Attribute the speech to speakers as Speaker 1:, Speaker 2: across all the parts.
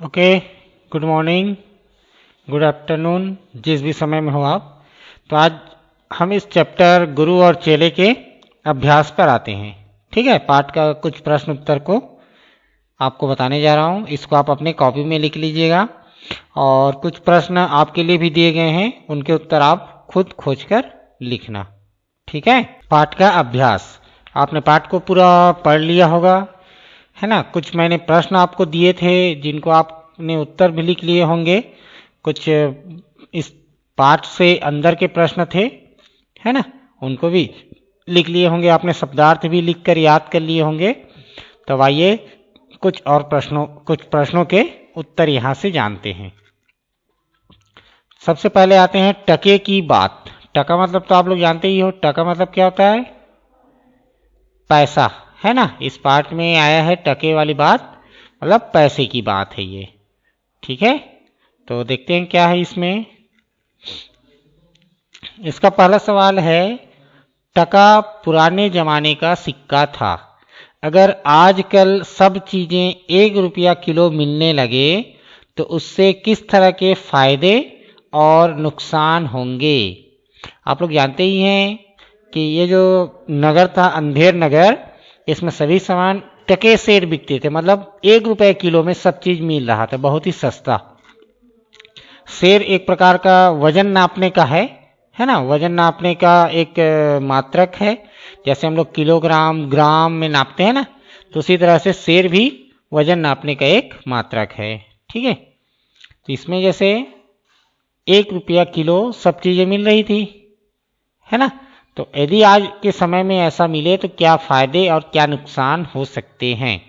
Speaker 1: Okay, good morning, good afternoon, जिस भी समय में हो आप। तो आज हम इस चैप्टर गुरु और चेले के अभ्यास पर आते हैं। ठीक है, पाठ का कुछ प्रश्न उत्तर को आपको बताने जा रहा हूँ। इसको आप अपने कॉपी में लिख लीजिएगा और कुछ प्रश्न आपके लिए भी दिए गए हैं, उनके उत्तर आप खुद खोजकर लिखना। ठीक है, पाठ का अभ्यास। आपने पाठ को पूरा पढ़ लिया होगा, है ना। कुछ मैंने प्रश्न आपको दिए थे जिनको आपने उत्तर भी लिख लिए होंगे। कुछ इस पाठ से अंदर के प्रश्न थे, है ना, उनको भी लिख लिए होंगे। आपने शब्दार्थ भी लिखकर याद कर लिए होंगे। तो आइए कुछ प्रश्नों के उत्तर यहाँ से जानते हैं। सबसे पहले आते हैं टके की बात। टका मतलब तो आप लोग जानते ही हो। टका मतलब क्या होता है? पैसा, है ना। इस पाठ में आया है टके वाली बात, मतलब पैसे की बात है ये। ठीक है, तो देखते हैं क्या है इसमें। इसका पहला सवाल है, टका पुराने जमाने का सिक्का था। अगर आजकल सब चीजें 1 रुपया किलो मिलने लगे तो उससे किस तरह के फायदे और नुकसान होंगे? आप लोग जानते ही हैं कि ये जो नगर था, अंधेर नगर, इसमें सभी सामान टके से बिकते थे। मतलब 1 रुपये किलो में सब चीज मिल रहा था, बहुत ही सस्ता। सेर एक प्रकार का वजन नापने का है ना। वजन नापने का एक मात्रक है। जैसे हम लोग किलोग्राम, ग्राम में नापते हैं ना, तो उसी तरह से सेर भी वजन नापने का एक मात्रक है। ठीक है, तो इसमें जैसे 1 रुपया किलो सब चीजें मिल रही थी, है ना। तो यदि आज के समय में ऐसा मिले तो क्या फायदे और क्या नुकसान हो सकते हैं?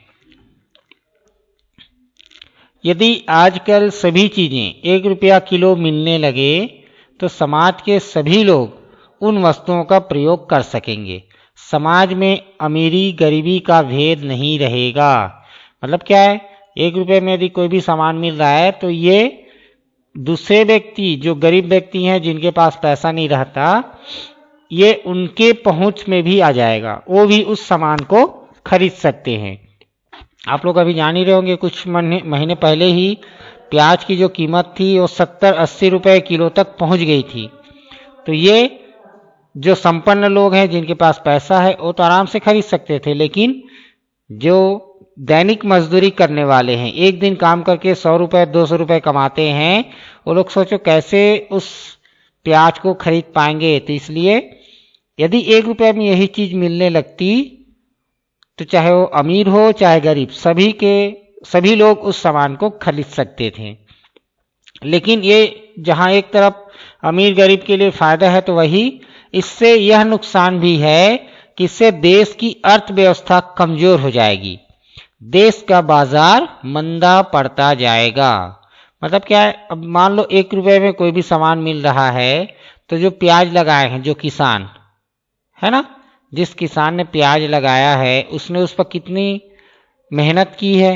Speaker 1: यदि आजकल सभी चीजें 1 रुपया किलो मिलने लगे तो समाज के सभी लोग उन वस्तुओं का प्रयोग कर सकेंगे। समाज में अमीरी गरीबी का भेद नहीं रहेगा। मतलब क्या है? 1 रुपये में यदि कोई भी सामान मिल रहा है तो ये दूसरे व्यक्ति, जो गरीब व्यक्ति हैं, जिनके पास पैसा नहीं रहता, ये उनके पहुंच में भी आ जाएगा, वो भी उस सामान को खरीद सकते हैं। आप लोग अभी जान ही रहे होंगे, कुछ महीने पहले ही प्याज की जो कीमत थी वो 70-80 रुपए किलो तक पहुंच गई थी। तो ये जो संपन्न लोग हैं, जिनके पास पैसा है, वो तो आराम से खरीद सकते थे। लेकिन जो दैनिक मजदूरी करने वाले हैं, एक दिन काम करके 100 रुपए 200 रुपए कमाते हैं, वो लोग सोचो कैसे उस प्याज को खरीद पाएंगे। तो इसलिए यदि 1 रुपये में यही चीज मिलने लगती तो चाहे वो अमीर हो चाहे गरीब, सभी लोग उस सामान को खरीद सकते थे। लेकिन ये जहां एक तरफ अमीर गरीब के लिए फायदा है, तो वही इससे यह नुकसान भी है कि इससे देश की अर्थव्यवस्था कमजोर हो जाएगी, देश का बाजार मंदा पड़ता जाएगा। मतलब क्या है? अब मान लो 1 रुपये में कोई भी सामान मिल रहा है, तो जो प्याज लगाए हैं, जो किसान है ना, जिस किसान ने प्याज लगाया है, उसने उस पर कितनी मेहनत की है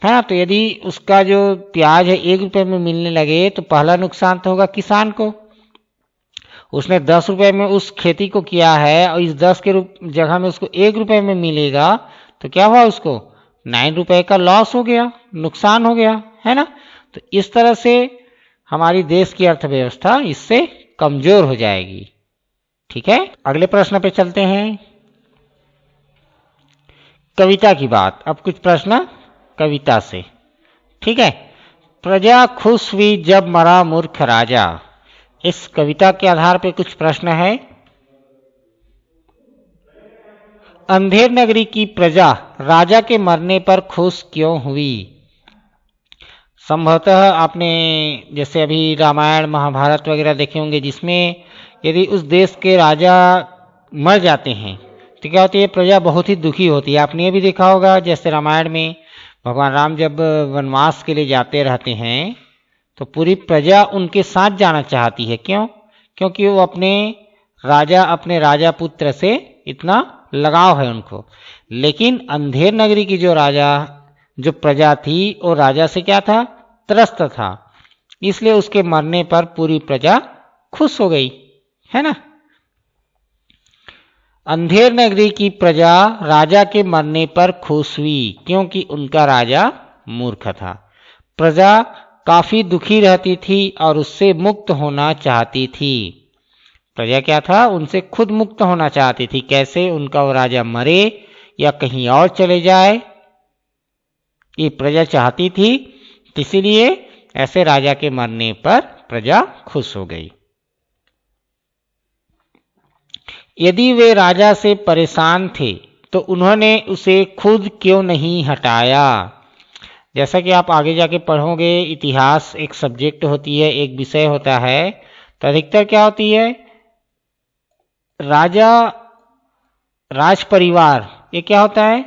Speaker 1: ना। तो यदि उसका जो प्याज है 1 रुपये में मिलने लगे तो पहला नुकसान तो होगा किसान को। उसने 10 रुपये में उस खेती को किया है और इस 10 के जगह में उसको 1 रुपये में मिलेगा, तो क्या हुआ? उसको 9 रुपये का लॉस हो गया, नुकसान हो गया, है ना। तो इस तरह से हमारी देश की अर्थव्यवस्था इससे कमजोर हो जाएगी। ठीक है, अगले प्रश्न पे चलते हैं। कविता की बात। अब कुछ प्रश्न कविता से। ठीक है, प्रजा खुश हुई जब मरा मूर्ख राजा। इस कविता के आधार पे कुछ प्रश्न है। अंधेर नगरी की प्रजा राजा के मरने पर खुश क्यों हुई? संभवतः आपने जैसे अभी रामायण महाभारत वगैरह देखे होंगे, जिसमें यदि उस देश के राजा मर जाते हैं तो क्या होती है? प्रजा बहुत ही दुखी होती है। आपने ये भी देखा होगा, जैसे रामायण में भगवान राम जब वनवास के लिए जाते रहते हैं तो पूरी प्रजा उनके साथ जाना चाहती है। क्यों? क्योंकि वो अपने राजा पुत्र से इतना लगाव है उनको। लेकिन अंधेर नगरी की जो प्रजा थी, वो राजा से क्या था? त्रस्त था। इसलिए उसके मरने पर पूरी प्रजा खुश हो गई, है ना। अंधेर नगरी की प्रजा राजा के मरने पर खुश हुई क्योंकि उनका राजा मूर्ख था। प्रजा काफी दुखी रहती थी और उससे मुक्त होना चाहती थी। प्रजा क्या था, उनसे खुद मुक्त होना चाहती थी। कैसे? उनका वो राजा मरे या कहीं और चले जाए, ये प्रजा चाहती थी। इसीलिए ऐसे राजा के मरने पर प्रजा खुश हो गई। यदि वे राजा से परेशान थे तो उन्होंने उसे खुद क्यों नहीं हटाया? जैसा कि आप आगे जाके पढ़ोगे, इतिहास एक सब्जेक्ट होती है, एक विषय होता है, तो अधिकतर क्या होती है, राजा, राज परिवार, ये क्या होता है,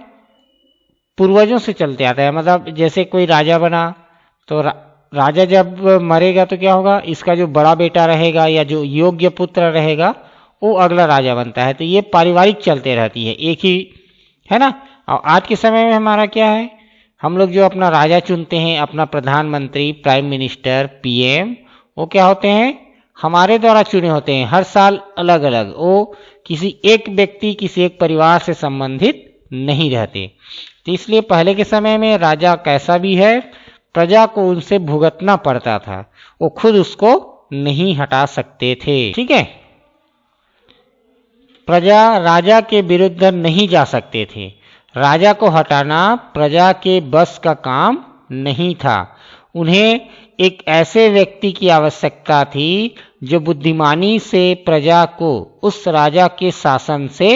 Speaker 1: पूर्वजों से चलते आता है। मतलब जैसे कोई राजा बना तो राजा जब मरेगा तो क्या होगा, इसका जो बड़ा बेटा रहेगा या जो योग्य पुत्र रहेगा वो अगला राजा बनता है। तो ये पारिवारिक चलते रहती है, एक ही है ना। और आज के समय में हमारा क्या है, हम लोग जो अपना राजा चुनते हैं, अपना प्रधानमंत्री, प्राइम मिनिस्टर, पीएम, वो क्या होते हैं, हमारे द्वारा चुने होते हैं। हर साल अलग अलग, वो किसी एक व्यक्ति, किसी एक परिवार से संबंधित नहीं रहते। तो इसलिए पहले के समय में राजा कैसा भी है, प्रजा को उनसे भुगतना पड़ता था, वो खुद उसको नहीं हटा सकते थे। ठीक है, प्रजा राजा के विरुद्ध नहीं जा सकते थे। राजा को हटाना प्रजा के बस का काम नहीं था। उन्हें एक ऐसे व्यक्ति की आवश्यकता थी जो बुद्धिमानी से प्रजा को उस राजा के शासन से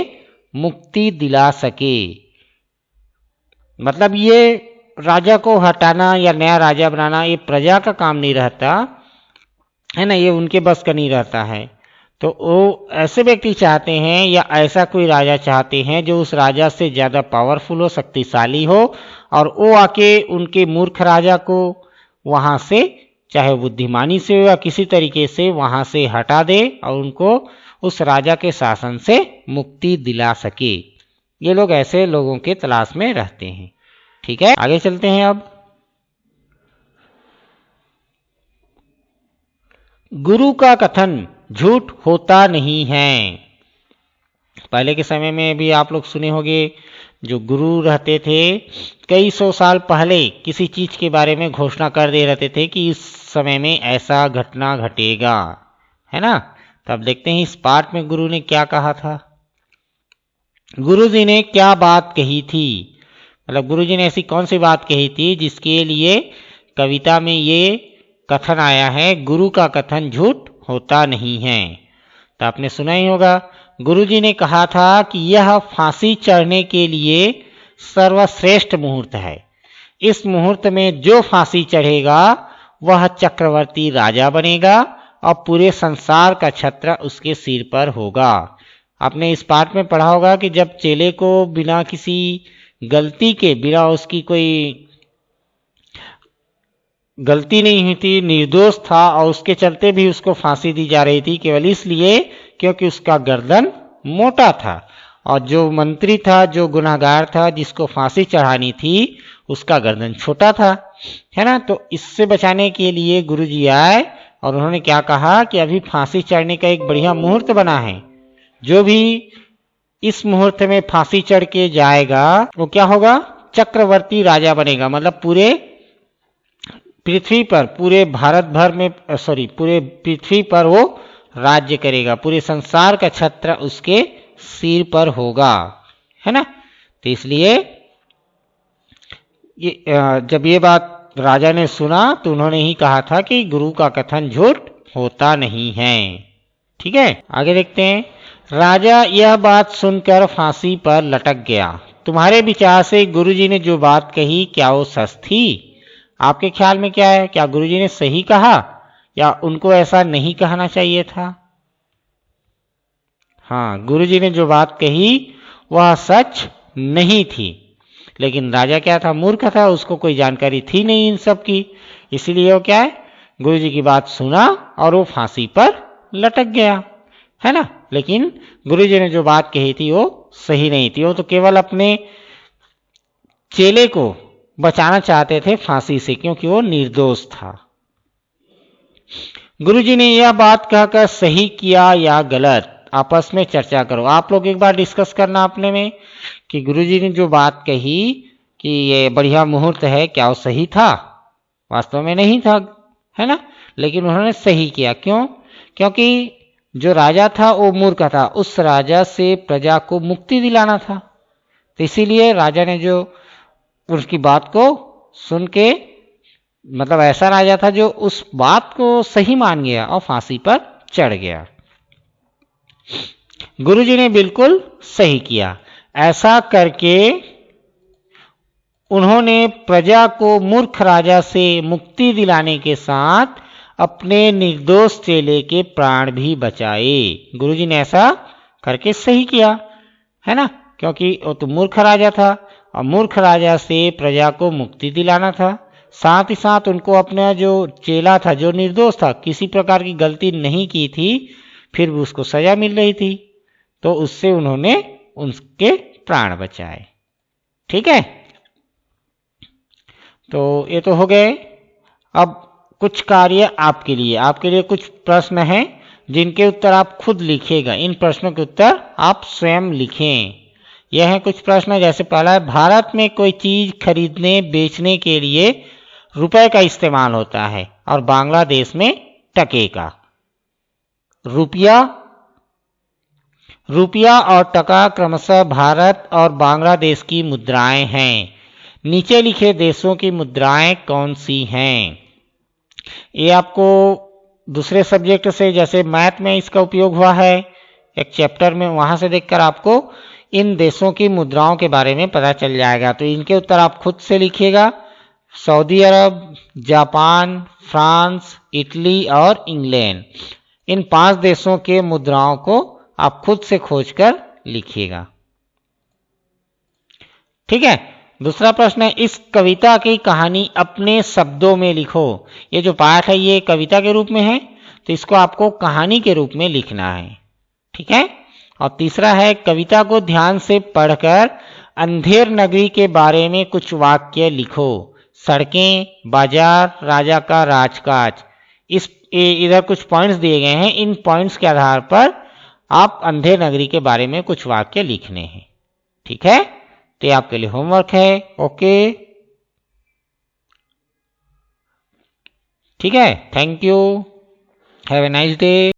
Speaker 1: मुक्ति दिला सके। मतलब ये राजा को हटाना या नया राजा बनाना ये प्रजा का काम नहीं रहता है ना, ये उनके बस का नहीं रहता है। तो वो ऐसे व्यक्ति चाहते हैं या ऐसा कोई राजा चाहते हैं जो उस राजा से ज़्यादा पावरफुल हो, शक्तिशाली हो, और वो आके उनके मूर्ख राजा को वहाँ से, चाहे बुद्धिमानी से या किसी तरीके से वहाँ से हटा दे और उनको उस राजा के शासन से मुक्ति दिला सके। ये लोग ऐसे लोगों के तलाश में रहते हैं। ठीक है, आगे चलते हैं। अब गुरु का कथन झूठ होता नहीं है। पहले के समय में भी आप लोग सुने होंगे, जो गुरु रहते थे कई सौ साल पहले किसी चीज के बारे में घोषणा कर दे रहते थे कि इस समय में ऐसा घटना घटेगा, है ना। तब देखते हैं इस पाठ में गुरु ने क्या कहा था। गुरु जी ने क्या बात कही थी, मतलब गुरु जी ने ऐसी कौन सी बात कही थी जिसके लिए कविता में ये कथन आया है, गुरु का कथन झूठ होता नहीं है। तो आपने सुना ही होगा, गुरुजी ने कहा था कि यह फांसी चढ़ने के लिए सर्वश्रेष्ठ मुहूर्त है। इस मुहूर्त में जो फांसी चढ़ेगा वह चक्रवर्ती राजा बनेगा और पूरे संसार का छत्र उसके सिर पर होगा। आपने इस पाठ में पढ़ा होगा कि जब चेले को बिना किसी गलती के, बिना उसकी कोई गलती नहीं हुई थी, निर्दोष था, और उसके चलते भी उसको फांसी दी जा रही थी केवल इसलिए क्योंकि उसका गर्दन मोटा था, और जो मंत्री था, जो गुनाहगार था, जिसको फांसी चढ़ानी थी, उसका गर्दन छोटा था, है ना। तो इससे बचाने के लिए गुरुजी आए और उन्होंने क्या कहा कि अभी फांसी चढ़ने का एक बढ़िया मुहूर्त बना है, जो भी इस मुहूर्त में फांसी चढ़ के जाएगा वो क्या होगा, चक्रवर्ती राजा बनेगा। मतलब पूरे पृथ्वी पर, पूरे भारत भर में, पूरे पृथ्वी पर वो राज्य करेगा, पूरे संसार का छत्र उसके सिर पर होगा, है ना। तो इसलिए जब ये बात राजा ने सुना तो उन्होंने ही कहा था कि गुरु का कथन झूठ होता नहीं है। ठीक है, आगे देखते हैं। राजा यह बात सुनकर फांसी पर लटक गया। तुम्हारे विचार से गुरुजी ने जो बात कही क्या वो सच थी? आपके ख्याल में क्या है, क्या गुरुजी ने सही कहा या उनको ऐसा नहीं कहना चाहिए था? हाँ, गुरुजी ने जो बात कही वह सच नहीं थी, लेकिन राजा क्या था, मूर्ख था, उसको कोई जानकारी थी नहीं इन सब की, इसीलिए वो क्या है, गुरुजी की बात सुना और वो फांसी पर लटक गया, है ना। लेकिन गुरुजी ने जो बात कही थी वो सही नहीं थी, वो तो केवल अपने चेले को बचाना चाहते थे फांसी से, क्योंकि वो निर्दोष था। गुरुजी ने यह बात कहकर सही किया या गलत, आपस में चर्चा करो। आप लोग एक बार डिस्कस करना अपने में कि गुरुजी ने जो बात कही कि ये बढ़िया मुहूर्त है, क्या वो सही था? वास्तव में नहीं था, है ना, लेकिन उन्होंने सही किया। क्यों? क्योंकि जो राजा था वो मूर्ख था, उस राजा से प्रजा को मुक्ति दिलाना था, तो इसीलिए राजा ने जो उसकी बात को सुन के, मतलब ऐसा राजा था जो उस बात को सही मान गया और फांसी पर चढ़ गया। गुरुजी ने बिल्कुल सही किया। ऐसा करके उन्होंने प्रजा को मूर्ख राजा से मुक्ति दिलाने के साथ अपने निर्दोष चेले के प्राण भी बचाए। गुरुजी ने ऐसा करके सही किया, है ना, क्योंकि वो तो मूर्ख राजा था और मूर्ख राजा से प्रजा को मुक्ति दिलाना था। साथ ही साथ उनको अपना जो चेला था, जो निर्दोष था, किसी प्रकार की गलती नहीं की थी, फिर भी उसको सजा मिल रही थी, तो उससे उन्होंने उसके प्राण बचाए। ठीक है, तो ये तो हो गए। अब कुछ कार्य आपके लिए कुछ प्रश्न हैं जिनके उत्तर आप खुद लिखिएगा। इन प्रश्नों के उत्तर आप स्वयं लिखें। यह है कुछ प्रश्न, जैसे पहला है, भारत में कोई चीज खरीदने बेचने के लिए रुपए का इस्तेमाल होता है और बांग्लादेश में टके का। रुपया और टका क्रमशः भारत और बांग्लादेश की मुद्राएं हैं। नीचे लिखे देशों की मुद्राएं कौन सी हैं? ये आपको दूसरे सब्जेक्ट से, जैसे मैथ में इसका उपयोग हुआ है एक चैप्टर में, वहां से देखकर आपको इन देशों की मुद्राओं के बारे में पता चल जाएगा। तो इनके उत्तर आप खुद से लिखिएगा। सऊदी अरब, जापान, फ्रांस, इटली और इंग्लैंड, इन 5 देशों के मुद्राओं को आप खुद से खोजकर लिखिएगा। ठीक है। दूसरा प्रश्न है, इस कविता की कहानी अपने शब्दों में लिखो। ये जो पाठ है ये कविता के रूप में है, तो इसको आपको कहानी के रूप में लिखना है। ठीक है। और तीसरा है, कविता को ध्यान से पढ़कर अंधेर नगरी के बारे में कुछ वाक्य लिखो। सड़कें, बाजार, राजा का राजकाज, इधर कुछ पॉइंट्स दिए गए हैं। इन पॉइंट्स के आधार पर आप अंधेर नगरी के बारे में कुछ वाक्य लिखने हैं। ठीक है, तो ये आपके लिए होमवर्क है। ओके, ठीक है, thank you, have a nice day.